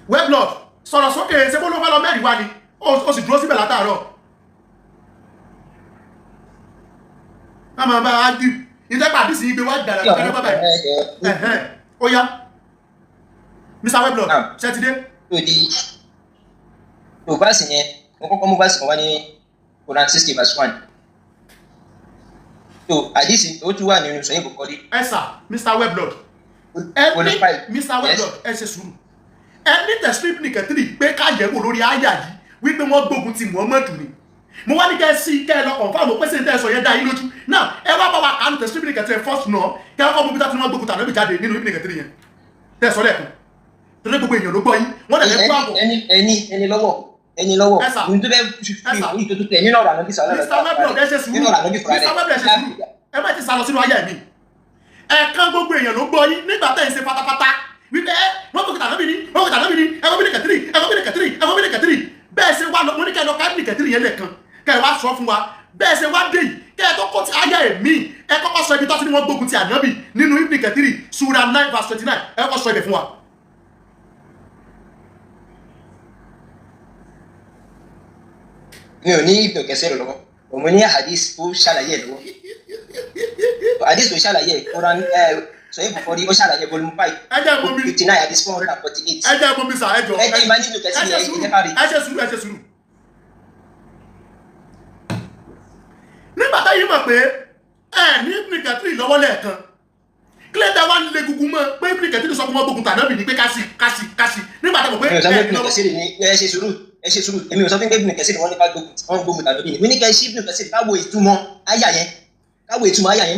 web lord sọ̀rọ̀ sókè ṣe bó ló fẹ́ lọ mẹ́rin wá ni ó sì dúró síbẹ̀ látàárọ̀ ká máa bá a dì ìtẹ́pà àdìsí ìgbé wá gbàdá gbàdá bàbá ẹ̀ ó yá Mr. web lord ṣẹ́tidé. tó bá sì yẹn mo kọ́kọ́ mú báàsì kan wá ní Quran 60 verse 1 tó àdìsí ó tún wà nínú sọyìn Bukhari. ẹ sà Mr. web lord Mr. web lord ẹ ṣe sùúrù ẹni tẹ̀sílípì ní kẹtìrì pé káyẹ̀wò lórí àyà yìí wípé wọ́n gbógun ti Muhammadu ni mo wá ní kẹ́ sí kẹ́ ẹ lọ kọ̀ǹfàmù pé sí ní tẹ̀sán yẹn dá yín lójú náà ẹ wá bá wa kánú tẹ̀sílípì ní kẹtìrì first náà kẹ́ ẹ kọ́ bóbi tá tí wọ́n gbógun tà lóbi jáde nínú ibi ní kẹtìrì yẹn tẹ̀sán lẹ́kùn torí gbogbo èèyàn ló gbọ́ yín wọ́n dẹ̀ lẹ́kùn àbọ̀. ẹni lọ́wọ́ ní tó bẹ́ẹ̀ fi orí tó tẹ̀ nínú ọ̀rọ̀ àná bí sàlọ́ ẹ má ti sálọ sínú ayé mi ẹ̀ẹ̀kan gbogbo èèyàn ló gbọ́ yín nígbà tẹ̀ ń ṣe pátápátá wípé wọ́n gbógun tà lóbi ní ẹ̀kọ́ bí ní kẹtìrì bẹ́ẹ̀ ṣe wá lọ mo ní kẹ́ ẹ lọ ká ní kẹtìrì yẹn lẹ́ẹ̀kan kẹ́ ẹ wá sọ fún wa bẹ́ẹ̀ ṣe wá dé yìí kẹ́ ẹ tó kó ti ayé mi ẹ kọ́kọ́ sọ ibi tó ti ní wọ́n gbógun ti ànábì nínú ibn kẹtìrì sura 9 verse 29 ẹ kọ́kọ́ sọ ibẹ̀ fún wa. mi ò ní ibn kẹsẹ̀ lọ́wọ́ òun ní hadith tó ṣàlàyé lọ́wọ́ hadith tó ṣàlàyé Quran sọyìn Bukhari ó ṣàlàyé volume 5 59 hadith 448. ẹ jẹ́ bomi sa ẹ jọ ẹ jẹ́ ìbá nínú kẹsì ẹ jẹ́ kárí. ẹ ṣe sùúrù nígbà táyé mọ̀ pé ẹ ní ibn kẹtìrì lọ́wọ́ lẹ́ẹ̀kan kílẹ̀dá wa ń lé gugu mọ́ pé ibn kẹtìrì sọ fún wọn gbógun tànábì ní pé kásì nígbà tó mọ̀ pé ẹ ṣe sùúrù èmi ò sọ fún ibn kẹsì wọn ní ká gbógun tànábì ní mi ní kẹ́ ṣí ibn kẹsì káwo ìtumọ̀ àyà yẹn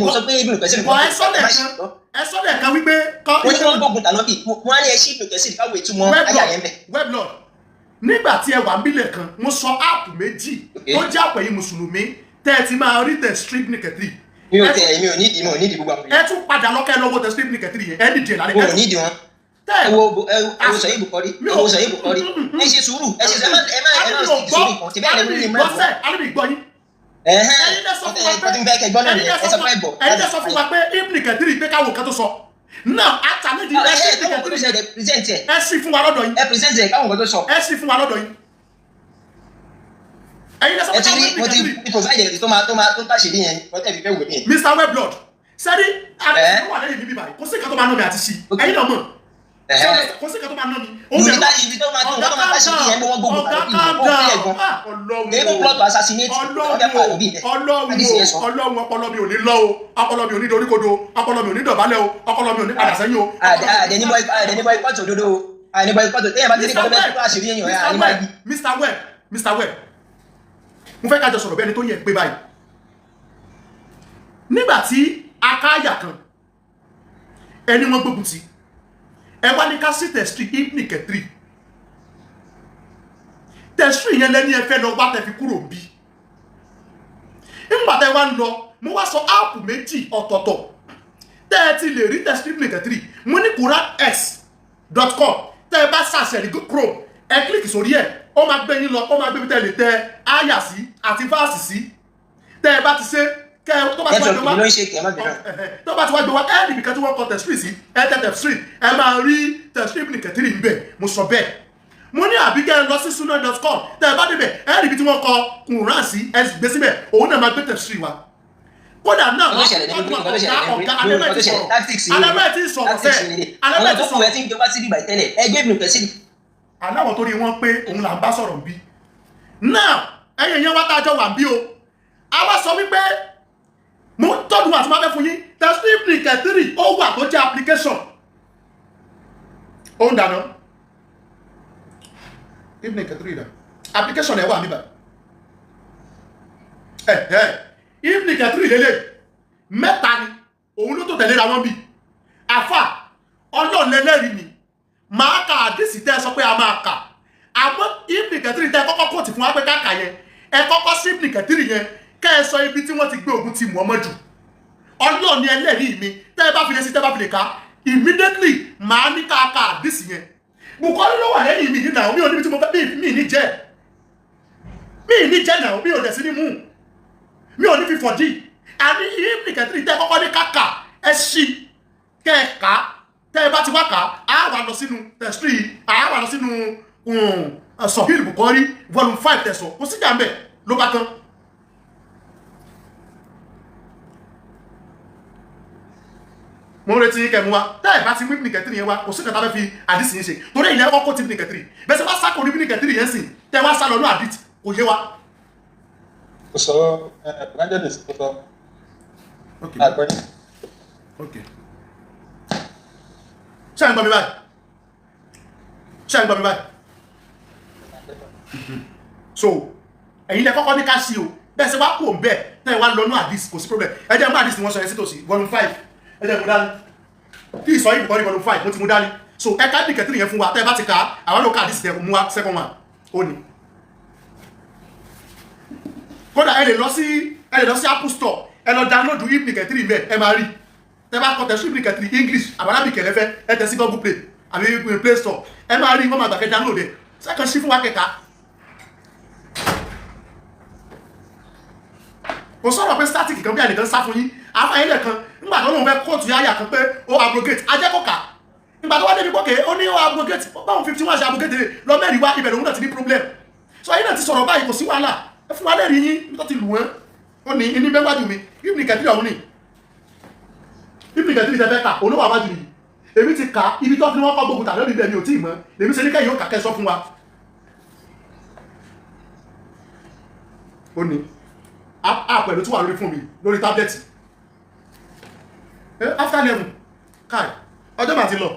mo sọ pé ibn kẹsì wọn ẹ sọ lẹ́ẹ̀kan wípé wọ́n ní wọ́n gbógun tànábì wọ́n á ní ẹ ṣí ibn kẹsì káwo ìtumọ̀ àyà yẹn bẹ̀. web lord nígbà tí ẹ wà ń bílẹ̀ kan mo sọ áàpù méjì tó jẹ́ àpẹ̀yìn mùsùlùmí tẹ́ ẹ ti máa rí tẹ̀ strip ní kẹtìrì. mi ò nídìí gbogbo àwọn. ẹ tún padà lọ́kẹ́ lọ́wọ́ tẹ̀ strip ní kẹtìrì yẹn ẹ nídìí ẹ̀ lálẹ́. mo ò nídìí wọn. ẹ wo sọyìn Bukhari ẹ ṣe sùúrù ẹ ṣe ẹ má sùúrù kan tí bẹ́ẹ̀ lè mú ẹ̀bùn. alẹ́ gbọ́ yín. ẹ̀yin lẹ sọ fún wa pé ibn kẹtìrì pé káwọ kan tó sọ náà àtàlẹ́dì ẹ sì fún wa lọ́dọ̀ yín. ẹ pírẹsẹ̀ntì ẹ̀ káwọn kan tó sọ. ẹ sì fún wa lọ́dọ̀ yín. ẹ̀yin lẹ sọ fún wa pé mo ti provide ẹ̀ tó tàṣírí yẹn wọ́n tẹ̀ fi fẹ́ wò ní. Mr. Weblord sẹ́ni àdéhùn tó wà lẹ́yìn níbí báyìí kò sí ìkan tó máa ná mi àti sí ẹ̀yin náà mọ̀ kò sí ìkan tó máa ná mi. ibi tó máa tàṣírí yẹn bó wọ́n gbógun pàdé bí wọ́n fi ẹ̀gbọ́n lébó plot assassinate ọlọ́run ọpọlọ mi ò ní lọ o ọpọlọ mi ò ní doríkodo ọpọlọ mi ò ní dọ̀bálẹ̀ o ọpọlọ mi ò ní padà sẹ́yìn o. àdẹnibọ ikọ́tò òdodo àdẹnibọ ikọ́tò téèyàn bá ti ní kọ́tò bẹ́ẹ̀ tó àṣírí yẹn yẹn àdìmọ́ igi. Mr. Webb mo fẹ́ kájọ sọ̀rọ̀ bẹ́ẹ̀ ni tó yẹ pé báyìí nígbà tí akáyà kan ẹni wọ́n gbógun ti ẹ wá ní ká sí tẹ̀sítì ibn kẹtìrì tẹ̀sítì yẹn lẹ́ni ẹ fẹ́ lọ wá tẹ̀ fi kúrò bí nígbà tẹ́ wá ń lọ mo wá sọ áàpù méjì ọ̀tọ̀ọ̀tọ̀ tẹ́ ẹ ti lè rí tẹ̀sítì ibn kẹtìrì mo ní quranx.com tẹ́ ẹ bá ṣàṣẹ̀rí Chrome ẹ kílìkì sórí ẹ̀ ó máa gbé yín lọ ó máa gbé bí tẹ́ lè tẹ áyà sí àti fáàsì sí tẹ́ ẹ bá ti ṣe tó bá ti wá gbé wá ẹ níbi kan tí wọ́n kọ tẹ̀sírì sí ẹ tẹ tẹ̀sírì ẹ máa rí tẹ̀sírì ibn kẹtìrì ń bẹ̀ mo sọ bẹ́ẹ̀ mo ní àbíkẹ́ lọ sí sunna.com tẹ́ ẹ bá débẹ̀ ẹ níbi tí wọ́n kọ Quran sí ẹ gbé síbẹ̀ òun náà máa gbé tẹ̀sírì wa kódà náà ọ̀gá alẹ́bẹ̀ẹ́ ti sọ̀rọ̀ aláwọ̀ tó rí wọ́n pé òun là ń bá sọ̀rọ̀ bí náà ẹ̀yìn yẹn wá tájọ́ wà bí o a wá sọ wípé mo tọ́dún àti máa fẹ́ fún yín tẹ̀sí ibn kẹtìrì ó wà tó jẹ́ application ó ń dáná ibn kẹtìrì dà application ẹ̀ wà níbà ibn kẹtìrì lélẹ̀ mẹ́ta ni òun ló tó tẹ̀lé ra wọn bí àfà ọlọ́ọ̀lẹ́lẹ́rìí ni máa ka àdísì tẹ́ sọ pé a máa kà àmọ́ ibn kẹtìrì tẹ́ kọ́kọ́ kóòtù fún wa pé káàkà yẹn ẹ kọ́kọ́ sí ibn kẹtìrì yẹn kẹ́ ẹ sọ ibi tí wọ́n ti gbé ogun ti Muhammadu Ọlọ́run ni ẹlẹ́rìí mi tẹ́ ẹ bá fi lè sí tẹ́ bá fi lè ká immediately máa ní káàkà àdísì yẹn Bukhari ló wà lẹ́yìn mi nínú àwọn mi ò níbi tí mo fẹ́ mi ní jẹ́ náà mi ò dẹ̀ sí ní mú mi ò ní fi fọ̀dí àní ibn kẹtìrì tẹ́ kọ́kọ́ ní káàkà ẹ ṣí kẹ́ ẹ ká tẹ́ ẹ bá ti wá kà á wà lọ sínú tẹ̀sírì á wà wà lọ sínú Sahih Bukhari volume 5 tẹ̀sọ̀ kò sí jàmbẹ̀ ló bá tán. mo ń retí kẹmu wa tẹ́ ẹ̀ bá ti wí Ibn Kathir yẹn wa kò sí kẹta fẹ́ fi àdìsí yẹn ṣe torí ilẹ̀ ọkọ̀ ti Ibn Kathir bẹ́ẹ̀ sẹ́ wá sáko ní Ibn Kathir yẹn sìn tẹ́ wá sá lọ ní àdìsí kò yé wa. kò sọ evangelist kò sọ. ok ṣé à ń gbọ́ mi báyìí so ẹ̀yin lẹ kọ́kọ́ ní ká sí o bẹ́ẹ̀ sẹ́ wá kò ń bẹ́ẹ̀ tẹ́ ẹ wá lọ ní àdìsí kò sí problem ẹ jẹ́ mú àdìsí wọn sọ yẹn sí tòsí volume 5 ẹ jẹ́ mú dání tí ìsọ yìí Bukhari volume 5 mo ti mú dání so ẹ ká Ibn Kathir yẹn fún wa tẹ́ ẹ bá ti kà á àwọn ló ká àdìsí tẹ mú wa second one ó ní kódà ẹ lè lọ sí Apple Store ẹ lọ download Ibn Kathir mẹ́ ẹ máa rí tẹ́ bá kọ́ tẹ̀ sí Ibn Kathir English àbárábì kẹlẹ́fẹ́ ẹ tẹ̀ sí Google Play àbí Play Store ẹ máa rí wọ́n máa gbàgbé download ẹ sẹ́kàn sí fún wa kẹka kò sọ̀rọ̀ pé static kan bí àdìgán sá fún yín àfáyílẹ̀ kan nígbà tó lóun fẹ́ kóòtù yáyà kan pé ó abrogate ajẹ́kọ̀ọ́kà nígbà tó wá débi pọ́kẹ́ ó ní ó abrogate báwọn 51 ṣe abrogate lọ mẹ́rin wá ibẹ̀ lòun náà ti ní problem so ayé náà ti sọ̀rọ̀ báyìí kò sí wàhálà ẹ fún wa lẹ́rìí yín tó ti lù wọ́n ó ní iní mẹ́wájú mi Ibn Kathir ọ̀hún ni Ibn Kathir tẹ fẹ́ kà olówó àwájú mi èmi ti kà ibi tó fi wọ́n kọ́ gbógun tàbí ibẹ̀ mi ò tí ì mọ́ lèmi ṣe ní kẹ́yìn ó kàkẹ́ sọ fún wa ó ní app pẹ̀lú tó wà lórí fún mi lórí táblẹ̀tì after 11 káì ọjọ́ mà ti lọ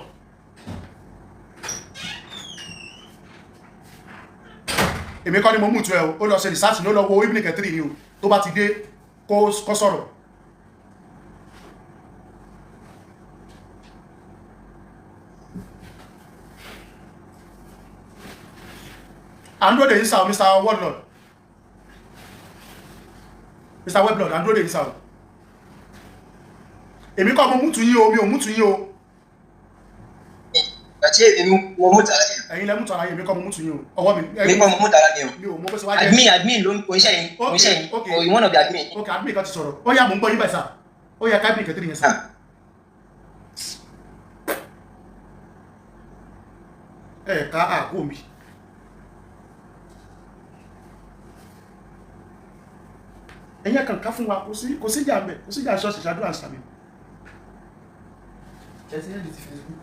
èmi kọ́ ni mo mú tu ẹ o ó lọ ṣe research ló lọ wo Ibn Kathir ni o tó bá ti dé kó sọ̀rọ̀ androde yìí sáà Mr. Wordlord Mr. Weblord androde yìí sáà èmi kọ́ mo mú tu yín o mi ò mú tu yín o àti èmi mo mú tara yẹn. ẹ̀yin lẹ mú tara yẹn èmi kọ́ mo mú tu yín o ọwọ́ mi. èmi kọ́ mo mú tara yẹn o. mi ò mọ bó ṣe wá jẹ́. admin ló ń kó iṣẹ́ yẹn kó iṣẹ́ yẹn o one of the admin. ok admin kan ti sọ̀rọ̀ ó yá mò ń gbọ́ yín báyìí sá ó yá ká Ibn Kathir yẹn sá. ká àgó mi. ẹ̀yin kan ká fún wa kò sí jà mbẹ kò sí jà ṣọ́ọ̀ṣì ṣàdúrà sàmì. Jẹ́sí ẹ̀dì ti Facebook.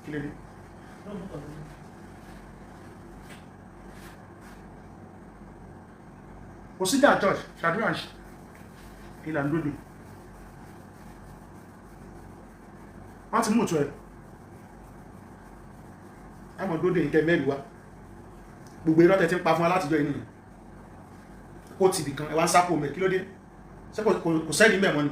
Kí lè rí? Kò sí jà church ṣàdúrà ìlànà lóde. Wọ́n ti mú òtún ẹ̀. Àmọ̀ lóde ìkẹ́ mẹ́rin wá. Gbogbo irọ́ tẹ́ ti ń pa fún wa látijọ́ inú kó tìbì kan ẹwà ń sápò mẹ́ kí ló dé ṣé kò sẹ́ni mẹ́mọ́ ni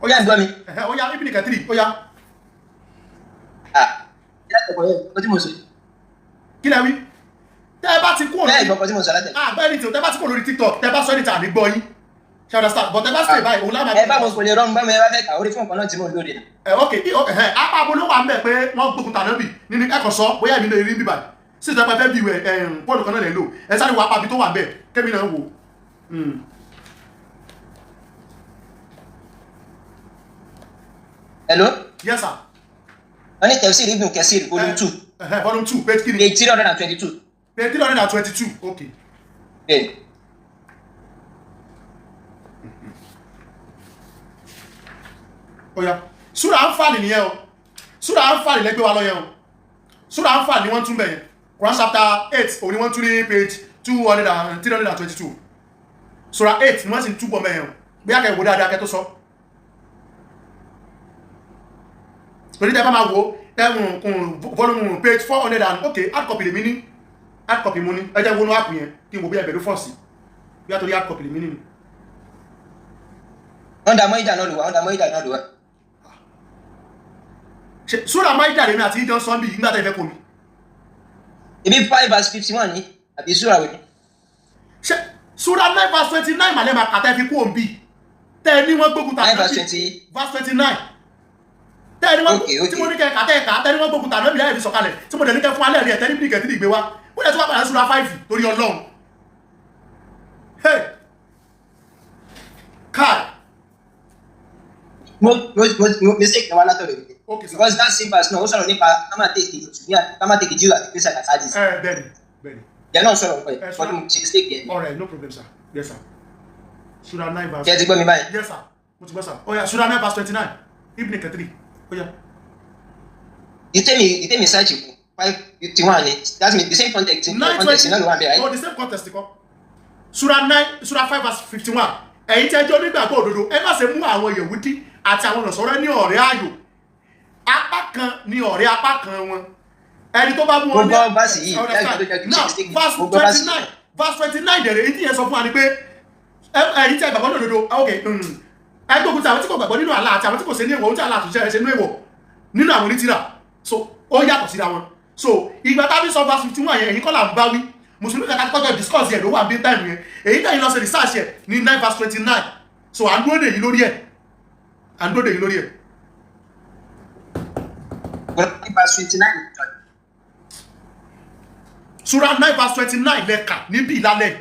ó yá ìgbọ́ mi ó yá Ibn Kathir ó yá ọkọ̀ tí mo sọ kí lẹ́ wí tẹ́ bá ti kó lórí ọkọ̀ tí mo sọ látẹ̀ àgbẹ́ni tí ó tẹ́ bá ti kó lórí TikTok tẹ́ bá sọ ní tàbí gbọ́ yín ṣe understand but ẹ bá stay báyìí òun lábàá ẹ bá mo kò lè rọrùn bá mi ẹ bá fẹ́ kà orí fún ọ̀kan náà tí mo lóde ok apá abolo wà ń bẹ̀ pé wọ́n gbógun tà náà bì nínú ẹ̀kọ́ sọ bóyá èmi lè rí bíbà sí ìjọba fẹ́ bí ìwẹ̀ pọ́ọ̀lù kan náà lè lò ẹ sáré wà apá bí tó wà ń bẹ̀ kémi náà wò. hello. yes sir. wọ́n ní tafsir Ibn Kathir volume 2. volume 2 page kini. page 322. page 322 ok. Oya súra Anfal nìyẹn o súra Anfal lẹ́gbẹ́ wa lọ́yẹ̀ o súra Anfal ni wọ́n tún bẹ̀yẹn Quran chapter 8 òní wọ́n tún ní page 322 súra 8 ni wọ́n sì ń túbọ̀ mẹ́yẹn o bí a kẹ́ ìwò dáadáa kẹ́ tó sọ torí tẹ́ bá máa wo volume page 400 and ok hard copy lèmi ní hard copy mo ní ẹjẹ́ wọnú app yẹn kí n wo bí ẹbẹ̀ ló fọ́ sí bí a torí hard copy lèmi ní ọ̀dà mọ́ ìjà náà lò wá ọ̀dà mọ́ ìjà náà lò wá. Súra Maida lèmi àti ìjọ sọ́nbì nígbà tẹ́ fẹ́ kò mi. Ibi 5 verse 51 ni àbí súra wẹ̀. Ṣé Súra 9 verse 29 màlẹ́ máa kàtẹ́ fi kú òǹbì tẹ́ ní wọ́n gbógun tà náà bí verse 29 tẹ́ ní wọ́n tí mo ní kẹ́ kàtẹ́ ẹ̀ka tẹ́ ní wọ́n gbógun tà náà bí láyé fi sọ̀kalẹ̀ tí mo dẹ̀ ní kẹ́ fún alẹ́ rí ẹ̀ tẹ́ ní bí Kathir ìgbé wa ó yẹ tí wọ́n padà Súra 5 torí Ọlọ́run. Kai. No mistake. Okay, sir. Because that same verse, no, also come and take the Jew at the Christian as hadith. Benny. They're not sure of it, but she mistake here. All right, no problem, sir. Yes, sir. Surah 9 verse. Yes, sir. What's sir? Oh yeah, Surah 9 verse 29. Ibn Kathir. Oh yeah. You tell me search 551. That means the same context. Oh, the same context. Surah 9, Surah 5 verse 51. Ẹ̀yin tí ẹ jẹ́ onígbàgbọ́ òdodo, ẹ má ṣe mú àwọn Yẹhudi àti àwọn Nasara ní ọ̀rẹ́ ayò. Apá kan ní ọ̀rẹ́ apá kan wọn. Ẹni tó bá mú wọn ní verse 29 dẹ̀rẹ̀ èyí tí yẹn sọ fún wa ni pé ẹ̀yin tí ẹ gbàgbọ́ òdodo, okay, ẹ gbógun ti àwọn tí kò gbàgbọ́ nínú Allah àti àwọn tí kò ṣe ní èèwọ̀, ohun tí Allah àtúnṣe ṣe ní èèwọ̀ nínú àwọn onítìrà. So, ó yàtọ̀ síra wọn. So, ìgbà tá a fi sọ verse 51 yẹn, èyí kọ́ là ń bá wí. Musulumi kata kọjọ discuss yẹn ló wà bí time yẹn. Èyí tẹ̀yìn lọ ṣe research yẹn ní 9 verse 29. So, à ń dúró dè yín lórí ẹ̀. Verse 29. Surah 9 verse 29 lẹ́ka níbi ìlàlẹ̀.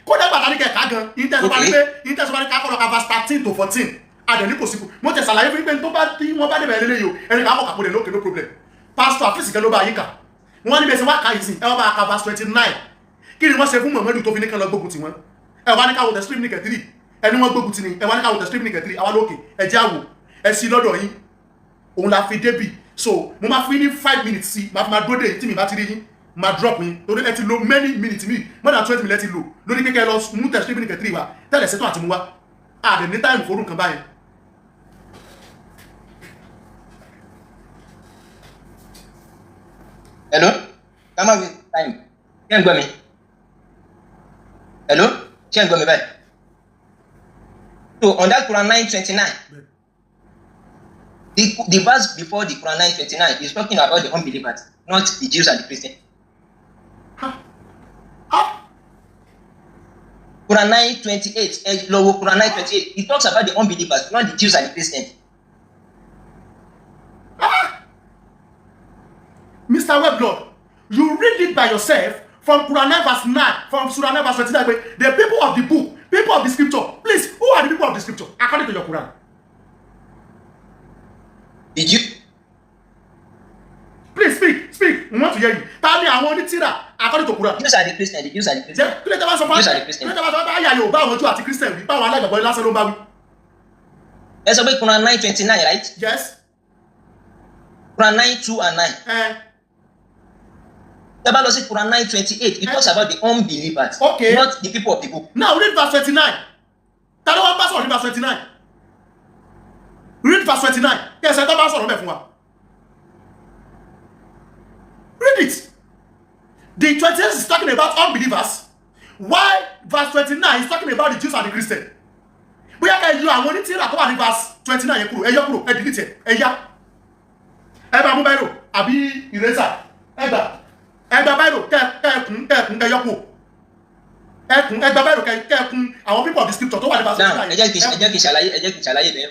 Kódà gbàtà ní kẹ̀kẹ́ gan, ìtẹ̀sọ́bá ní kákọ́lọ́ ka verse 13 to 14. Adẹ̀ní kò síkú. Mo tẹ̀ ṣàlàyé fún pé tó bá tí wọ́n bá débẹ̀ lélẹ̀ yìí o, ẹni ká kọ́ kàpọ̀ lè lókè no problem. Pastor Afisi kan ló bá yín kà. Wọ́n ní bẹ́ẹ̀ sẹ́ wá ká yìí sí, ẹ wọ́n bá ka verse 29. Kí ni wọ́n ṣe fún Muhammadu tó fi ní kan lọ gbógun ti wọn? Ẹ wá ní ká wo the stream ní kẹ̀tìrì. Ẹni wọ́n gbógun ti ni, ẹ wá ní ká wo the stream ní kẹ̀tìrì. Àwa lókè, ẹ jẹ́ àwò, ẹ sí lọ́dọ̀ yín. Òun la fi débì. So, mo máa fi ní 5 minutes sí, máa dúró dé tí mi bá ti rí yín. Ma drop yín torí ẹ ti lo many minutes mi more than 20 minutes lo lórí kékeré lọ mú test ní kẹtìrì wa tẹ́lẹ̀ ṣetán àti mú wá àdè ní time forun kan báyìí. Hello, come on with time. Ṣé ń gbọ́ mi? Hello, ṣé ń gbọ́ mi báyìí? So on that Quran 9:29, the verse before the Quran 9:29 is talking about the unbelievers, not the Jews and the Christians. Quran 9:28, Quran 9:28, it talks about the unbelievers, not the Jews and the Christians. Mr. Weblord, you read it by yourself from Quran 9 verse 9, from Surah 9 verse 29. The people of the book, people of the scripture. Please, who are the people of the scripture according to your Quran? Did you? Please speak. We want to hear you. Tell me, I want to tira according to Quran. Jews are the Christians. The Jews are the Christians. Jews are the Christians. Let's obey Quran 9:29, right? Yes. Quran 9:2 and 9. About Quran 9:28, it talks about the unbelievers, okay, not the people of the book. Now read verse 29. Tell one pastor read verse 29. Read verse 29. Yes, I don't pass on me. Read it. The 28 is talking about unbelievers. Why verse 29 is talking about the Jews and the Christians? We are you are wanting to read verse 29. You delete it. Eba mobile abi eraser. Eba Bible Eba Bible kekun àwọn people of the scripture tó wà ní verse 29. Ẹ jẹ́ kí ṣàlàyé bẹ́ẹ̀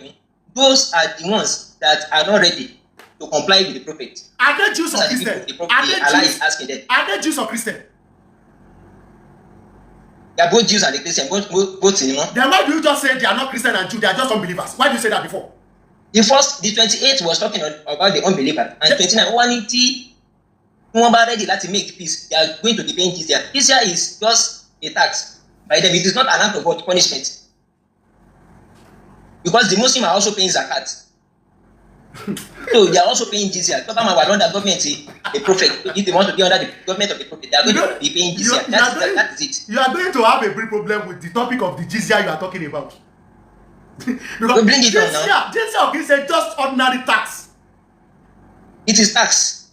fún. Those are the ones that are not ready to comply with the prophet. Are they Jews or Christians? Are they Jews or Christians? They are both Jews and the Christians, both in one. Then why do you just say they are not Christian and Jew? They are just unbelievers. Why do you say that before? The 28 was talking about the unbeliever, and 29 180. Wọ́n bá ready láti make peace, they are going to be paying jizya. Jizya is just a tax by them. It is not an act of what punishment, because the Muslims are also paying zakat. So they are also paying jizya. Talk about under government, the prophet. If they want to be under the government of the prophet, they are going to be paying jizya. That is it. You are going to have a big problem with the topic of the jizya you are talking about. Because bring it on now. Jizya is just ordinary tax. It is tax.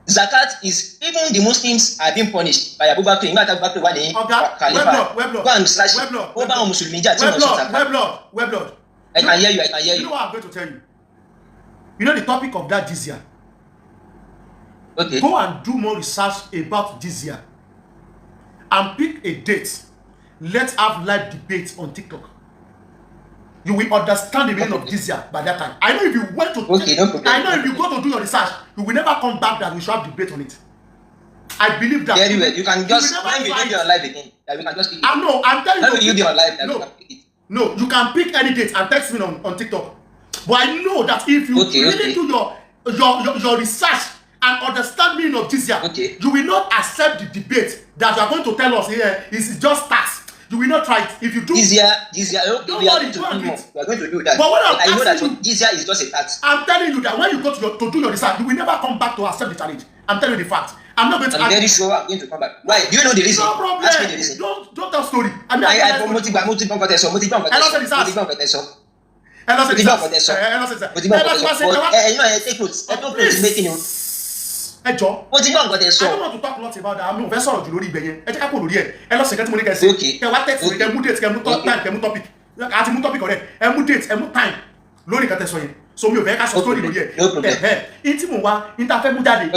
Zakat is, even the Muslims are being punished by Abu Bakr. Go and slash Weblord. I can hear you. You know what I'm going to tell you? You know the topic of that jizya? Okay. Go and do more research about jizya and pick a date. Let's have live debate on TikTok. You will understand the meaning of jizya by that time. I know if you went to no problem. I know if you go to do your research, you will never come back that we should have debate on it. I believe that. Very well. You can just will when you never do your live again, that we can just pick it. I know. I'm telling you. When you do your live, that we can pick it. No, you can pick any date and text me on TikTok. But I know that if you really do your research and understand meaning of jizya, you will not accept the debate that you are going to tell us here is just tax. You will not try it. If you do jizya, okay, we are going to do more. We are going to do that. But when I know that you, jizya is just a tax. I'm telling you that when you go to do your research, you will never come back to accept the challenge. I'm telling you the fact. I'm not going to. I'm very sure I'm going to come back. Why? Do you know the reason? No problem. Ask me the reason. Don't tell story. I mean, I I don't want to talk a lot about that. I'm not very sorry lórí ibẹ̀ yẹn. Ẹ jẹ́ ká kó lórí ẹ̀. Ẹ lọ second money kẹsì. Kẹ wá text kẹ mú date kẹ mú time kẹ mú topic. Àti mú topic ọ̀rẹ́. Ẹ mú date ẹ mú time lórí nǹkan tẹ́ sọ yẹn. So mi ò fẹ́ ká sọ story lórí ẹ̀. In tí mo wá in tá fẹ́ mú jáde.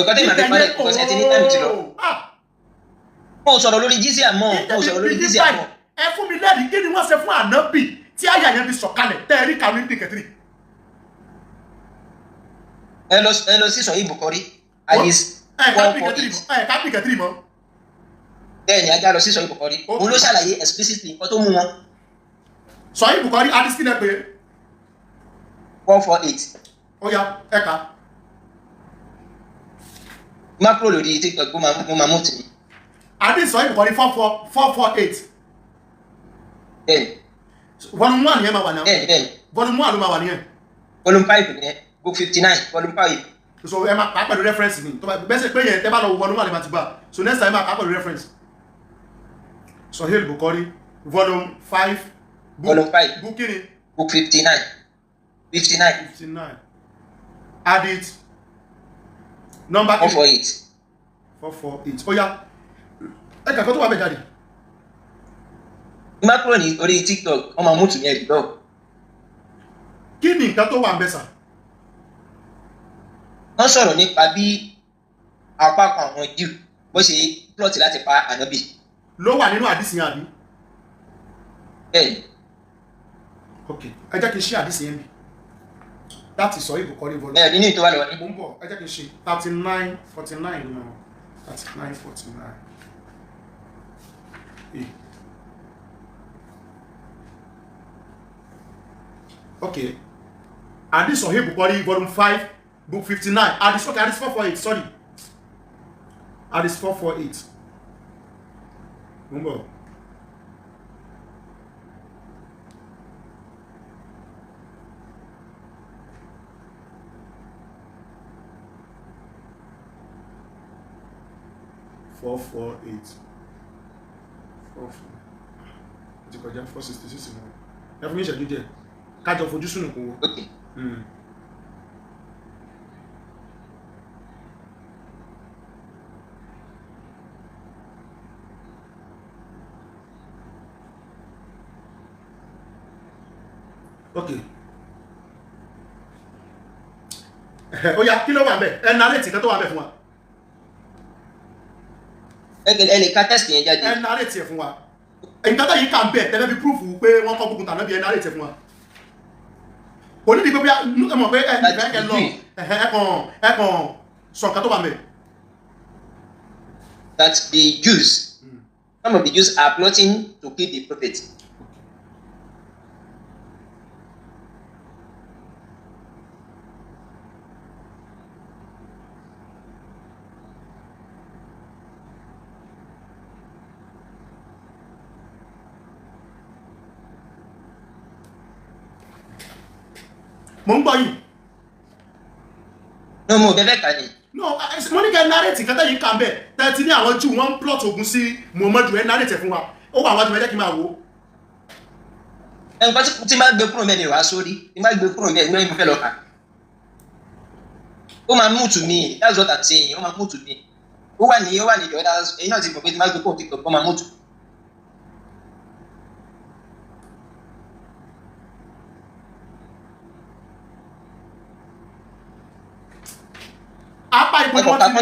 Mo sọ̀rọ̀ lórí jizya mọ́. Ẹ fún mi lẹ́rìí kí ni wọ́n ṣe fún Ànábì tí àyà yẹn fi sọ̀kalẹ̀ tẹ́ ẹ rí kàwé ní kẹtìrì. Ẹ lọ sí sọ Bukhari. Kápì kẹtìrì mọ́. Bẹ́ẹ̀ni ajá lọ sí sọ Bukhari. Òun ló ṣàlàyé explicitly nǹkan tó mú wọn. Sọ Bukhari hadith kí lẹ pé 448. Ó yá ẹ̀ka. Má kúrò lórí TikTok mo máa mú tì mí. Hadith sọ Bukhari 448. Bẹ́ẹ̀ni. Volume 1 yẹn máa wà náà. Bẹ́ẹ̀ni. Volume 1 ló máa wà nìyẹn. Volume 5 nìyẹn. Book 59. Volume 5. So ẹ máa kà pẹ̀lú reference ni. Tó bá bẹ́sẹ̀ pé yẹn tẹ́ bá lọ wo volume 1 lè máa ti gbà. So next time ẹ máa kà pẹ̀lú reference. Sahih Bukhari volume 5. Volume 5. Book kini? Book 59. 59. Hadith number 448. 448. Ó yá. Ẹ kà kó tó wà bẹ́ẹ̀ jáde. Má kúrò ní orí TikTok, wọ́n máa mú tù ní ẹ̀rí lọ. Kí ni nǹkan tó wà ń bẹ̀ sà? Wọ́n sọ̀rọ̀ nípa bí apá kan àwọn Júù bó ṣe plot láti pa Ànábì. Ló wà nínú àdìsí yẹn àbí? Bẹ́ẹ̀ni. Ok, ẹ jẹ́ kí n ṣe àdìsí yẹn bí. That is Sahih Bukhari volume. Bẹ́ẹ̀ni nínú ìtọ́wà lọ́wọ́ ní. Mo ń bọ̀, ẹ jẹ́ kí n ṣe 39:49 ni wọn. 39:49. Okay. Hadith Sahih Bukhari volume 5 book 59. Hadith 448, sorry. Hadith 448. Mumbo. Four 466 mọ́. Ẹ fún mi ìṣẹ́jú díẹ̀. Kájọ fojú sùn kún wo. Okay. Ó yá kí ló wà ńbẹ̀? Ẹ narrate kan tó wà ńbẹ̀ fún wa. Ẹ lè ka test yẹn jáde. Ẹ narrate ẹ̀ fún wa. Nǹkan tó yìí kà ń bẹ̀ tẹ́lẹ̀ bí proof pé wọ́n kọ́ gbogbo tàbí ẹ narrate ẹ̀ fún wa. Kò ní di pé bí ẹ mọ̀ pé ẹ nìfẹ́ kẹ lọ ẹ kàn sọ nǹkan tó wà ńbẹ̀. That the Jews, some of the Jews are plotting to kill the prophet. Mo ń gbọ́ yìí. No mo bẹ́ẹ̀ kà ní. No, mo ní kẹ́ narrate nǹkan tó yìí kà ń bẹ̀ tẹ́tí ní àwọn Júù wọ́n ń plot ogun sí Muhammadu ẹ narrate fún wa. Ó wà wájú ẹ jẹ́ kí n máa wò. Nǹkan tí máa gbé kúrò mẹ́rin wá sórí, tí máa gbé kúrò mẹ́rin ní mo fẹ́ lọ kà. Ó máa mú tù mí, that's what I'm saying, ó máa mú tù mí. Ó wà ní ìjọ ẹ̀dá ẹ̀yin náà ti mọ̀ pé tí máa gbé kúrò TikTok ó máa mú tù. Apá ibi tí wọ́n ti ní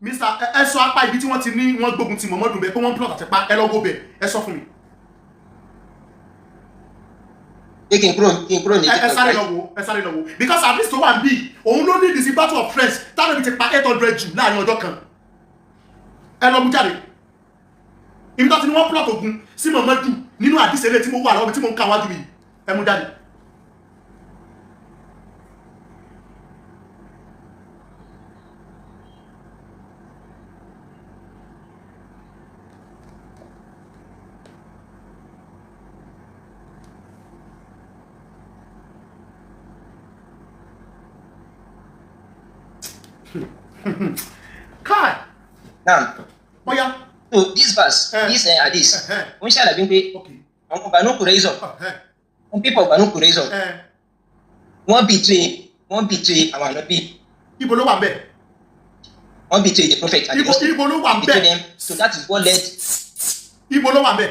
Mr. ẹ sọ apá ibi tí wọ́n ti ní wọ́n gbógun ti Muhammadu bẹ́ẹ̀ pé wọ́n plot àti pa ẹ lọ́wọ́ bẹ́ẹ̀ ẹ sọ fún mi. Kí n kúrò ní TikTok. Ẹ sáré lọ wo because at least tó wà ń bí òun ló ní the battle of friends táwọn ibi ti pa 800 jù láàrin ọjọ́ kan ẹ lọ mú jáde ibi tó ti ní wọ́n plot ogun sí Muhammadu nínú àdìsẹ́lẹ̀ tí mo wà lọ́wọ́ tí mo ń ka wájú mi ẹ mú jáde. Kai. Now, Oh yeah. so this verse, this hadith, we shall have been paid. Okay. On Banu Qurayza, on people of Banu Qurayza, one betray our Nabi, Ibo ló wà ńbẹ̀. one betray the prophet, and Ibo ló wà betray ńbẹ̀. them. So that is what led. Ibo ló wà ńbẹ̀.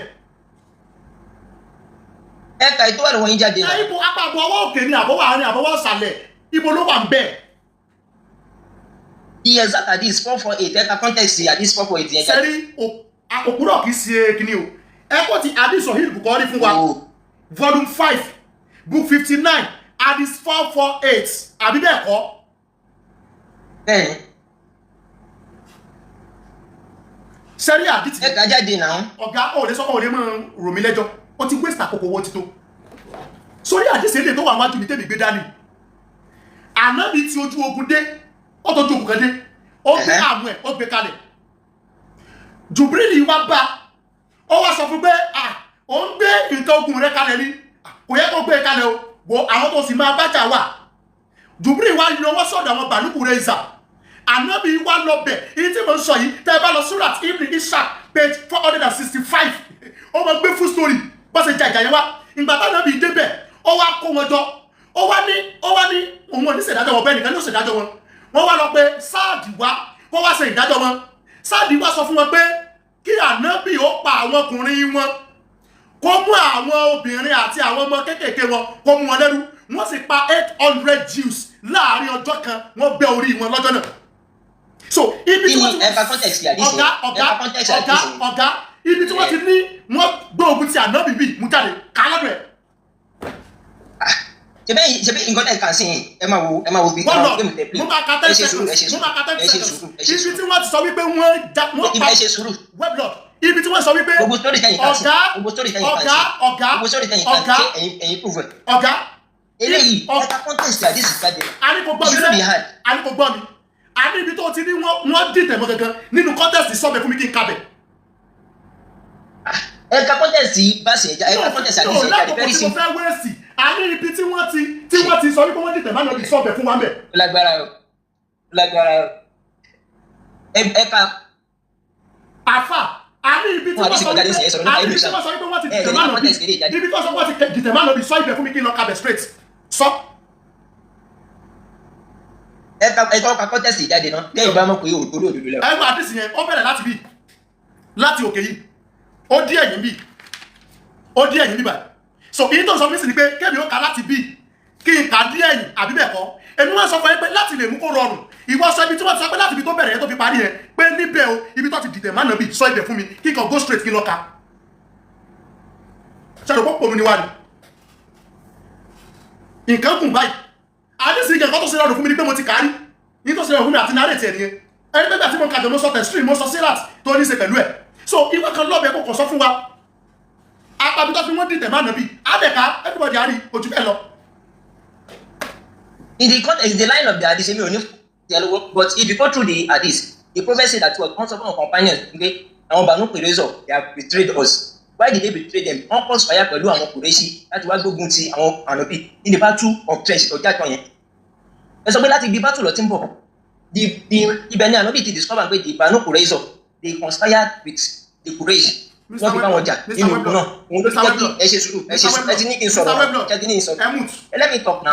Ẹ̀ka ètò wà lọ́wọ́ yín jáde náà. Ibo apá ọwọ́ òkè ni àbọ̀wọ́ àárín àbọ̀wọ́ ìsàlẹ̀. Ibo ló wà ńbẹ̀. The exact hadith 448. Ẹ̀ka context hadith 448 yẹn jáde. Sẹ́rí òkúrọ̀ kìí ṣe kíní o. Ẹ kò ti hadith Sahih Bukhari fún wa. Volume 5, book 59, hadith 448. Àbí bẹ́ẹ̀ kọ́? Bẹ́ẹ̀ni. Sẹ́rí hadith. Ẹ̀ka jáde náà. Ọ̀gá ọ̀rẹ́ sọ́kọ̀ ọ̀rẹ́ mọ́ rò mí lẹ́jọ́. Ó ti waste àkókò owó ti tó. Sórí hadith èdè tó wà wájú mi tẹ́mi gbé dání. Ànábì tí ojú ogun dé. Ó tó jókòó kan dé ó gbé àmú ẹ̀ ó gbé kalẹ̀ Jubrili wá bá ó wá sọ fún pé ó ń gbé nǹkan ogun rẹ̀ kalẹ̀ ni kò yẹ kó gbé kalẹ̀ o bò àwọn tó sì máa bájà wà Jubrili wá lọ́wọ́ sọ́dọ̀ àwọn Banu Qurayza Ànábì wá lọ bẹ̀ èyí tí mo ń sọ yìí tẹ́ bá lọ Surat Ibn Ishaq page 465 ó mọ gbé full story bó ṣe jà ìjà yẹn wá ìgbà t'Ànábì débẹ̀ ó wá kó wọn jọ ó wá ní òun ò ní ṣèdájọ́ wọn bẹ́ẹ̀ nìkan ní ó ṣèdájọ́ wọn wọ́n wá lọ pé Sáàdì wá wọ́n wá ṣe ìdájọ́ wọn Sáàdì wá sọ fún wọn pé kí Ànábì ó pa àwọn ọkùnrin wọn kó mú àwọn obìnrin àti àwọn ọmọ kéékèèké wọn kó mú wọn lẹ́rú wọ́n sì pa 800 Jews láàrin ọjọ́ kan wọ́n bẹ́ orí wọn lọ́jọ́ náà. So ibi tí wọ́n ti ọ̀gá ibi tí wọ́n ti ní wọ́n gbé ogun ti Ànábì bí mú jáde kálọ́dọ̀ ẹ̀. Ṣebí nǹkan tẹ̀ kàn sí ẹ máa wo bí wọ́n lọ mo máa ka 10 seconds ibi tí wọ́n ti sọ wípé wọ́n pa weblog ibi tí wọ́n sọ wípé ọ̀gá eléyìí ẹ̀ka contest àdìsí jáde àníkò gbọ́ mi àní ibi tó ti ní wọ́n dìtẹ̀ mọ́ gangan nínú contest sọ́bẹ̀ fún mi kí n kábẹ̀. Ẹ̀ka contest bá ṣe ẹ̀ka contest àdìsí jáde very simple. Àní ibi tí wọ́n ti sọ wípé wọ́n dìtẹ̀ má lọ bí sọ́bẹ̀ fún wa mẹ́. Lágbára ẹ̀ka àfà àní ibi tí wọ́n sọ wípé wọ́n ti dìtẹ̀ má lọ bí ibi tí wọ́n sọ wọ́n ti dìtẹ̀ má lọ bí sọ ibẹ̀ fún mi kí n lọ kábẹ̀ straight sọ. ẹ̀ka ọkà contest jáde náà kẹ́yìn bá mọ̀ pé òdodo lẹ́wọ̀. ẹ̀ka àdìsí yẹn ó bẹ̀rẹ̀ láti bí láti òkè yìí ó dí ẹ̀yìn bí báyìí. So èyí tó sọ mí sí ni pé kẹ́mi ó ka láti bí kí n kà dí ẹ̀yìn àbí bẹ́ẹ̀ kọ́ èmi wọ́n sọ fún yín pé láti lè mú kó rọrùn ìwọ sọ ibi tí wọ́n ti sọ pé láti ibi tó bẹ̀rẹ̀ yẹn tó fi parí yẹn pé níbẹ̀ o ibi tó ti dìtẹ̀ má nàbí sọ ibẹ̀ fún mi kí n kàn go straight kí n lọ ka ṣàlùkọ́ pòmù ni wà ní nǹkan gùn báyìí àdísì nǹkan tó ṣe rọrùn fún mi ni pé mo ti kàárí ní tó ṣe rọrùn fún mi àti narrate ẹ̀ nìyẹn ẹni pé gbà tí mo kàjọ mo sọ tẹ̀sítírì mo sọ sírat tó ní ṣe pẹ̀lú ẹ̀ so ìwọ kan lọ́bẹ̀ kò kàn sọ fún wa àpàbí tó fi wọ́n dìtẹ̀ má nàbí àbẹ̀ká everybody àrí ojú bẹ́ẹ̀ lọ. In the line of the hadith, but if you go through the hadith, the prophet said that was one of our companions, okay, àwọn Banu Qurayza, they have betrayed us. Why did they betray them? Wọ́n kọ́ sọ̀yà pẹ̀lú àwọn Qurayshi láti wá gbógun ti àwọn Ànábì in the battle of Trench ọjà kan yẹn. Ẹ sọ pé láti ibi battle lọ tí ń bọ̀. Ibẹ̀ ni Ànábì ti discover pé the Banu Qurayza, they conspired with the Quraysh. Wọ́n fi bá wọn jà nínú ogun náà. Òun ló jẹ́ kí ẹ ṣe sùúrù, ẹ ti ní kí n sọ̀rọ̀, ẹ ti ní kí n sọ̀rọ̀. Let me talk now.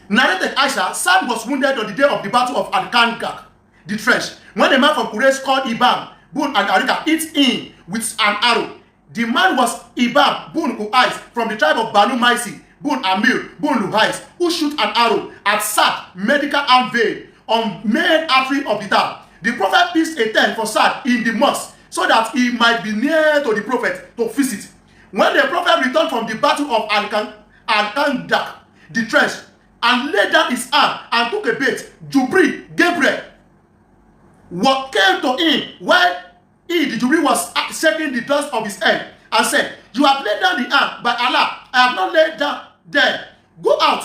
Narrated Aisha, Saad was wounded on the day of the battle of Al-Khandaq, the trench. When a man from Quraysh called Ibam, Bun and Arika hit him with an arrow. The man was Ibam, Bun Uais, from the tribe of Banu Maisi, Bun Amir, Bun Luhais, who shoot an arrow at Saad medical arm vein on main artery of the town. The prophet pitched a tent for Saad in the mosque so that he might be near to the prophet to visit. When the prophet returned from the battle of Al-Khandaq, the trench, and laid down his arm and took a bait. Jubril, Gabriel, what came to him while the Jubril was shaking the dust of his head and said, you have laid down the arm, but Allah, I have not laid down there. Go out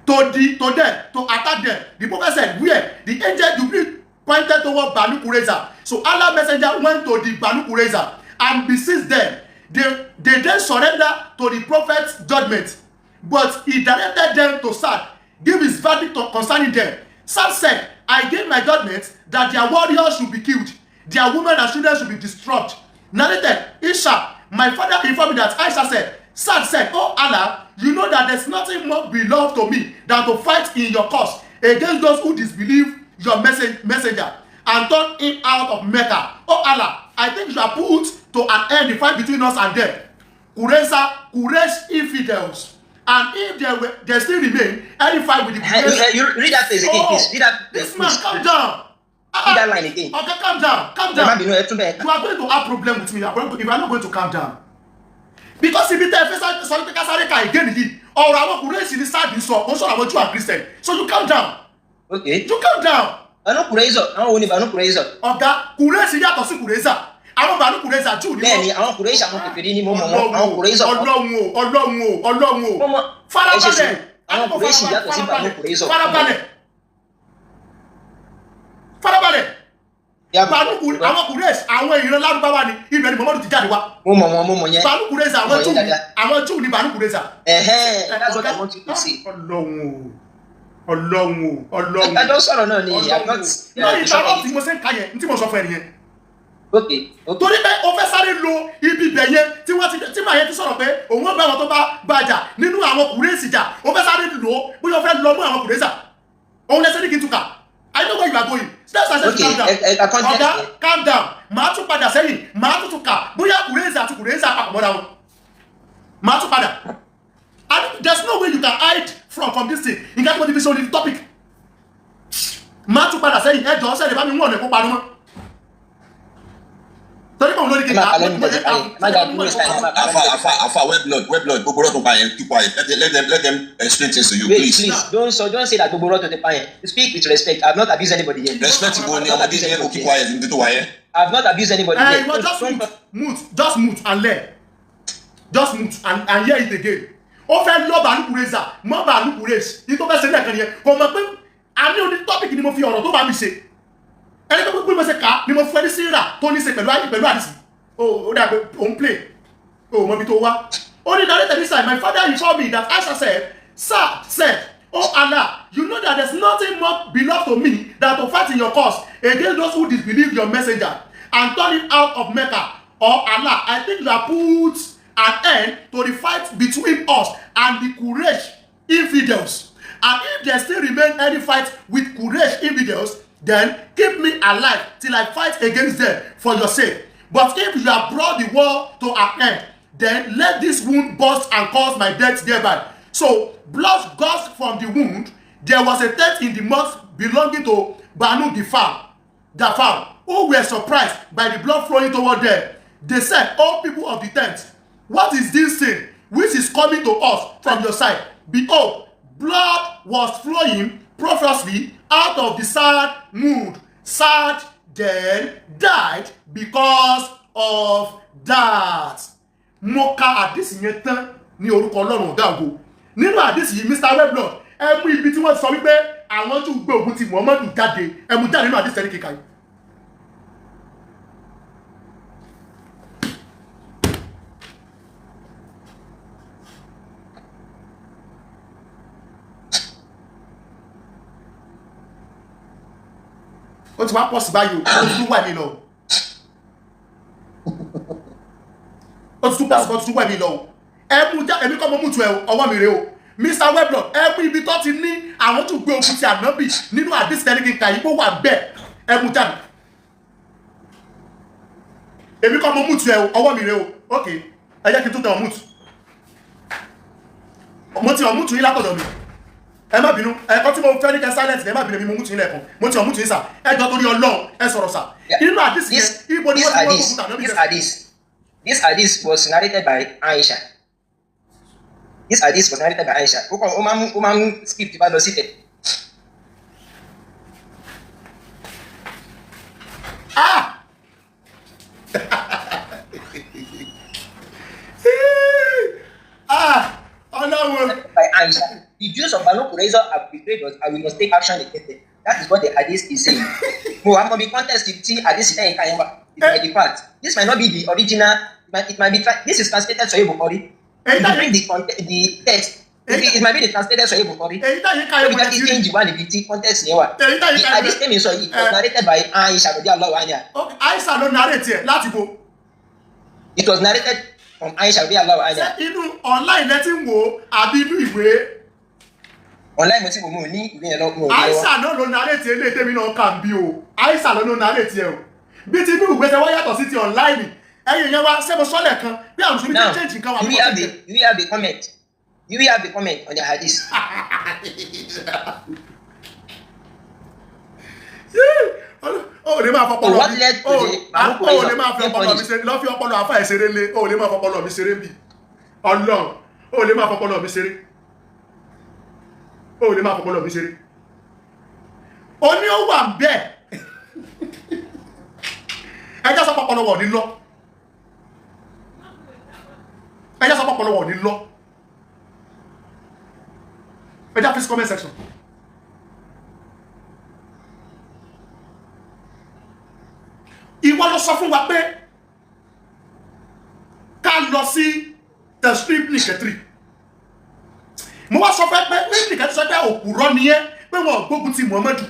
to them to attack them. The prophet said, where? The angel Jubril pointed toward Banu Qurayza. So Allah messenger went to the Banu Qurayza and besieged them. They then surrender to the prophet's judgment, but he directed them to Sad, give his verdict concerning them. Sad said, I gave my judgment that their warriors should be killed, their women and children should be destroyed. Narrated, Isha, my father informed me that Aisha said, Sad said, oh Allah, you know that there's nothing more beloved to me than to fight in your cause against those who disbelieve your messenger and turn him out of Mecca. Oh Allah, I think you are put to an end the fight between us and them. Quraysh infidels. And if there still remain any fight with the Quraysh. You read that phrase again, please. Read that This man, calm down. Read that line again. Okay, calm down. Calm down. You are going to have problem with me if you are not going to calm down. Because if you tell again, or our Quraysh in the side is also about you are Christian. So you calm down. Okay. You calm down. Banu Qurayza, àwọn ni Banu Qurayza. Ọ̀gá Quraysh yàtọ̀ sí Qurayza. Àwọn Banu Qurayza jù ní. Bẹ́ẹ̀ni, àwọn Quraysh àwọn kèfèrí ni mo mọ̀ wọ́n. Àwọn Qurayza. Ọlọ́run o. Farabalẹ̀. Àwọn Quraysh yàtọ̀ sí Banu Qurayza. Farabalẹ̀. Àwọn Quraysh àwọn ìran Lárúbáwá ni ibẹ̀ ni Muhammadu ti jáde wá. Mo mọ̀ yẹn. Banu Qurayza àwọn Júù ni Banu Qurayza. That's what I want you to say. Ọlọ́run. Ẹjọ́ sọ̀rọ̀ náà ni I'm not. Lórí ìtàwọn tí mo ṣe ń ka yẹn tí mo sọ fún ẹ nìyẹn. Okay. Torí pé o fẹ́ sáré lo ibi ibẹ̀ yẹn tí màá yẹn ti sọ̀rọ̀ pé òun ó bá wọn tó bá jà nínú àwọn Quraysh jà o fẹ́ sáré lò ó bóyá o fẹ́ lọ mú àwọn Quraysh. Òun lẹ́sẹ̀ ní kí n túkà. I know where you are going. That's why I said calm down. Ọ̀gá calm down. Màá tún padà sẹ́yìn. Màá tún túkà. Bóyá Quraysh àti Quraysh àpapọ̀ mọ́ra wọn. Màá tún padà. And there's no way you can hide from this thing. You can't put this on the topic. Màá tún padà sẹ́yìn. Ẹ jọ̀ọ́ sẹ́yìn bá mi mú ọ̀nà ẹ̀kọ́ parí mọ́. Torí pé òun lórí kejì. Alpha, web blood, gbogbo rọ́tò pa yẹn, keep quiet. Let them explain things to you, please. Don't say that gbogbo rọ́tò ti pa yẹn. Speak with respect. I have not abused anybody yet. Respect you, ni ọmọdé yẹn kò keep quiet nítorí wà yẹn. I have not abused anybody yet. Just mute and learn. Just mute and hear it again. Ó fẹ́ lọ Banu Qurayza, mọ́ Banu Quraysh. Ní tó fẹ́ ṣe lẹ́ẹ̀kan yẹn, kò mọ̀ pé a ní oní topic ni mo fi ọ̀rọ̀ tó bá mi ṣe. Ẹni tó pé mo ṣe kà ni mo fẹ́ ní síra tó ní ṣe pẹ̀lú àdìsí. Ó dà pé òun play. Ó mọ ibi tó wá. Ó ní narrated this time, my father informed me that Aisha said, oh Allah, you know that there's nothing more beloved to me than to fight in your cause against those who disbelieve your messenger and turn him out of Mecca. Or Allah, I think you have put an end to the fight between us and the Quraysh infidels. And if there still remain any fight with Quraysh infidels, then keep me alive till I fight against them for your sake. But if you have brought the war to an end, then let this wound burst and cause my death thereby. So blood gushed from the wound. There was a tent in the mosque belonging to Banu Dafar, who were surprised by the blood flowing toward them. They said, "O people of the tent, what is this thing which is coming to us from your side? Behold, blood was flowing profusely out of the sad wound. Sad then died because of that." Mo ka àdìsí yẹn tán ní orúkọ Ọlọ́run ọ̀gá ògo. Nínú àdìsí yìí, Mr. Weblord, ẹ mú ibi tí wọ́n sọ wípé àwọn tún gbé ogun ti Muhammadu jáde, ẹ mú jáde nínú àdìsí ẹni kíkà yìí. Ó ti wá pọ̀ sí báyìí o, ó ti tún wà mí lọ. Ó ti tún pọ̀ sí, ó ti tún wà mí lọ o. Ẹ mú já, èmi kọ́ mo mú tu ẹ o, ọwọ́ mi rè o. Mr. Weblord, ẹ mú ibi tó ti ní àwọn tún gbé ogun ti ànábì nínú àdìsí ẹni kíkà yìí kó wà bẹ́ẹ̀, ẹ mú jáde. Èmi kọ́ mo mú tu ẹ o, ọwọ́ mi rè o. Ok, ẹ jẹ́ kí n tún tẹ̀ ọ́ mú tu. Mo ti ọ̀ mú tu yín látọ̀dọ̀ mi. Ẹ má bínú, ẹ̀kọ́ tí mo fẹ́ ní kẹ́ silence ẹ má bínú mi mo mú tí ilẹ̀ kan mo ti ọmú tí ń sà ẹjọ́ torí Ọlọ́run ẹ sọ̀rọ̀ sà nínú àdìsí yẹn ibo ni wọ́n ti wọ́n kó kúta lórí This hadith was narrated by Aisha. this hadith was narrated by Aisha. Umam skip the seated. By Aisha, the Jews of Banu Qurayza have betrayed us and we must take action against them. That is what the hadith is saying. But the context you see hadith is by the part. This might not be the original. It might be. This is translated Sahih Bukhari. If you bring the text, it might be the translated Sahih Bukhari. So we can change the one the context here. The hadith came in so it was narrated by Aisha radhiyallahu anha. Okay, Aisha no narrate here. Láti bo. It was narrated from Aisha radhiyallahu anha. Inú online letting wo àbí inú ìwé. Online mo ti mo ní ìwé yẹn lọ mo. Aisha no narrate ele tèmi no kan bí o. Aisha no narrate here o. Bí ti inú ìwé ṣe wá yàtọ̀ sí ti online. Ẹ̀yin yẹn wá ṣé mo sọ lẹ́kan bí àwọn Musulumi ti change nǹkan wá. You have the comment. You will have the comment on the hadith. O lè máa fọpọlọ What led to the o lè máa fi ọpọlọ mi ṣeré lọ fi ọpọlọ àfà ìṣeré lé o lè máa fọpọlọ mi ṣeré bí Ọlọ́run o lè máa fọpọlọ mi ṣeré o lè máa fọpọlọ mi ṣeré o ní ó wà ńbẹ̀ ẹjá sọ pọpọlọ wọ̀ ní lọ ẹjá sọ pọpọlọ wọ̀ ní lọ ẹjá fi comment section. Ìwọ ló sọ fún wa pé ká lọ sí tẹ̀sílì nìkẹ́tìrì mo wá sọ fẹ́ pé nìkẹ́tìrì sọ pé òpùrọ́ ni ẹ́ pé wọ́n gbógun ti Muhammadu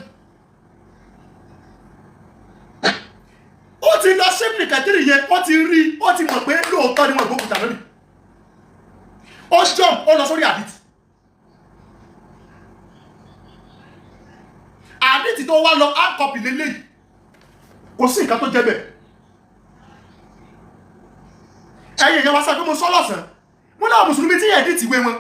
ó ti lọ sí nìkẹ́tìrì yẹn ó ti rí ó ti mọ̀ pé lóòótọ́ ni wọ́n gbógun tà lónìí ó jump ó lọ sórí àdìtì tó wá lọ hard copy lélẹ́yìí kò sí nǹkan tó jẹ́ bẹ́ẹ̀ ẹ̀yin yẹn wá sá pé mo sọ lọ́sàn mo náà Mùsùlùmí tí yẹn dìtì wé wọn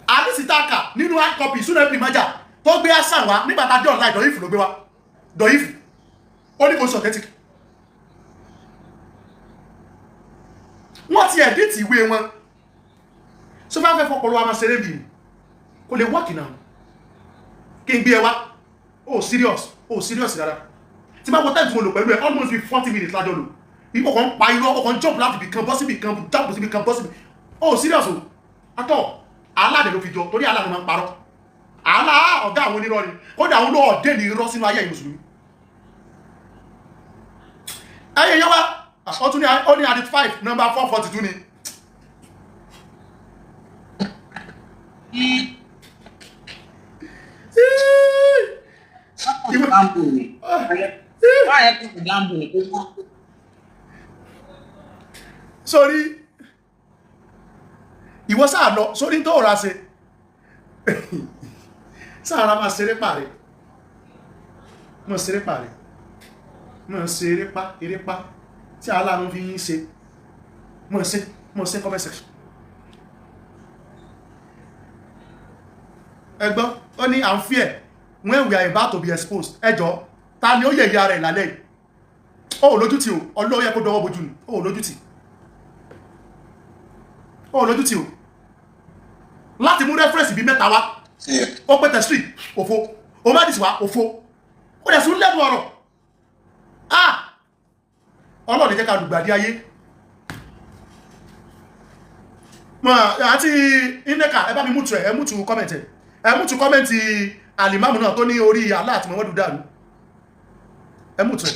àdìsí táàkà nínú hard copy Sunan Ibn Majah tó gbé àṣà wá nígbà tá a dé online dọ̀yìfù ló gbé wá dọ̀yìfù ó ní kò sí authentic wọ́n ti ẹ̀dìtì ìwé wọn tó bá fẹ́ fọpọlọ wa máa ṣeré bì kò lè wọ́ọ̀kì náà kí n gbé ẹ wá serious rárá tí bá wọ́n tẹ́lẹ̀ tí mo lò pẹ̀lú ẹ almost be 40 minutes lájọ́ lò ipò kan pa irọ́ ọkàn jump láti bì kan bọ́ síbì kan jump síbì kan bọ́ síbì serious o atọ́ aláàdẹ̀ ló fi jọ torí aláàdẹ̀ máa ń parọ́ ọ̀gá àwọn onírọ́ ni kódà àwọn olóòdé ní irọ́ sínú ayé Mùsùlùmí ẹyẹ yẹn wá ó ní adit 5 number 442 ni sórí ìwọ sáà lọ sórí tó rà ṣe sáàrà máa ṣeré pàrẹ mọ́ ṣeré pàrẹ mọ́ ṣe erépa tí aláàrùn fi yí ṣe mọ́ ṣe comment section ẹgbọ́n ó ní à ń fi ẹ̀ when we are about to be exposed ẹjọ́ ta ni ó yẹ̀ ìyá rẹ̀ lálẹ́ yìí ó lójútì o ọlọ́ yẹ kó dọwọ́ bojú ni ó lójútì o láti mú reference bí mẹ́ta wá ó pẹ́ tẹ̀sírì òfo ó má dìsí wá òfo ó dẹ̀ sún lẹ́nu ọ̀rọ̀ ọlọ́ọ̀dẹ̀ jẹ́ ká dùgbàdí ayé àti ineka ẹ bá mi mútu ẹ mútu kọ́mẹ̀ntì alìmáàmù náà tó ní orí Allah àti Muhammadu dàrú ẹ mútu ẹ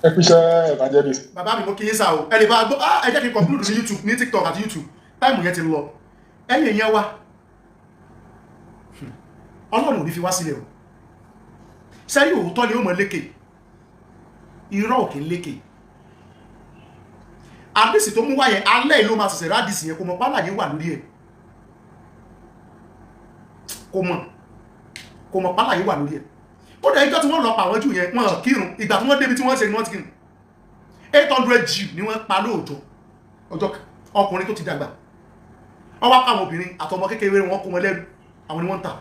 Ẹkúṣẹ́ evangelist. bàbá mi mo kí yín sá o ẹ lè bá gbọ́ ẹ jẹ́ kí n conclude ní YouTube ní TikTok àti YouTube táìmù yẹn ti lọ ẹ̀yìn yẹn wá Ọlọ́run ò ní fi wá sílẹ̀ o sẹ́rí òótọ́ ni ó mọ̀ lékè irọ́ òkè lékè àdìsí tó mú wáyẹ alẹ́ ìlú máa sẹ̀sẹ̀ rádìsí yẹn kò mọ̀ pálàyé wà lórí ẹ̀ kò mọ̀ pálàyé wà lórí ẹ̀ ó dẹ̀ ìjọ tí wọ́n lọ pa àwọn Júù yẹn wọ́n kírun ìgbà tí wọ́n débi tí wọ́n ṣe ni wọ́n ti kírun 800 Júù ni wọ́n pa lóòjọ́ ọjọ́ ọkùnrin tó ti dàgbà wọ́n wá káwọn obìnrin àtọmọ kékeré wọn kó wọn lẹ́rú àwọn ni wọ́n ń tà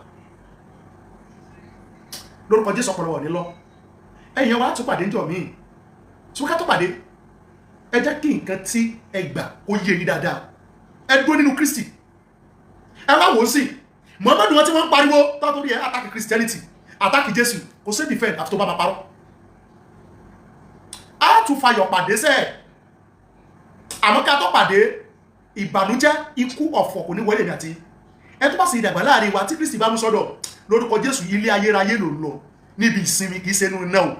lórúkọ Jésù ọpọlọ wọ̀ ní lọ ẹ̀yìn wa tún pàdé níjọ́ míì tí wọ́n ká tó pàdé ẹ jẹ́ kí nǹkan tí ẹ gbà ó yé yín dáadáa ẹ dúró nínú Kristi ẹ wá wò ó sí Muhammadu wọn tí wọ́n ń pariwo tọ́tọ́rí ẹ attack Christianity attack Jésù kò sí defend àfi tó bá ma parọ́ á tún fayọ̀ pàdé sẹ́ẹ̀ àmọ́ ká tó pàdé ìbànújẹ́ ikú ọ̀fọ̀ kò ní wọlé mi àti ẹ tó bá sì dàgbà láàrin wa tí Kristi bá mú sọ́dọ̀ lórúkọ Jésù ilé ayérayé ló lọ níbi ìsinmi kìí ṣe inú náà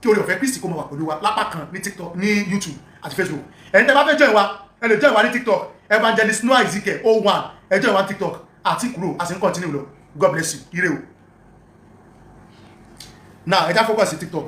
kí orí ọ̀fẹ́ Kristi kó mọ̀ wà pẹ̀lú wa lápá kan ní TikTok ní YouTube àti Facebook ẹni tẹ́ bá fẹ́ join wa ẹ lè join wa ní TikTok Evangelist Noah Ezekiel 01 ẹ join wa ní TikTok àti kúrò as in continue lọ God bless you ire o now ẹ já focus sí TikTok